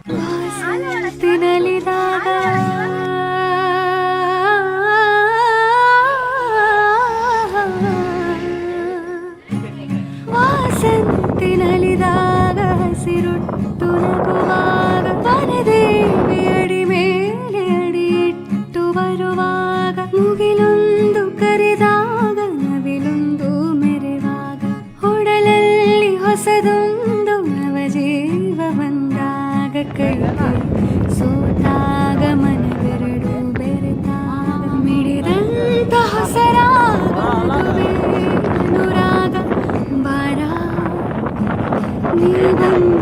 ವಾಸಂತಿ ನಲಿದಾಗ ವಾಸಂತಿ ನಲಿದಾಗ ಹಸಿರುಟ್ಟು ನಗುವಾಗ ವನದೇವಿ ಅಡಿ ಮೇಲೆ ಅಡಿ ಇಟ್ಟು ಬರುವಾಗ ಮುಗಿಲೊಂದು ಕರೆದಾಗ ನವಿಲೊಂದು ಮೆರೆವಾಗ ಹೊಡಲಲ್ಲಿ ಹೊಸದೊಂದು ನವಜೀವ ಬಂದಾಗ ಕೈ ಸೋತಾಗ ಮನವೆರಡು ಬೆರೆತಾಗ ಮಿಡಿದಂತ ಹೊಸರಾಗ ಅನುರಾಗ ಬಾರ ನೀ ಬಂದು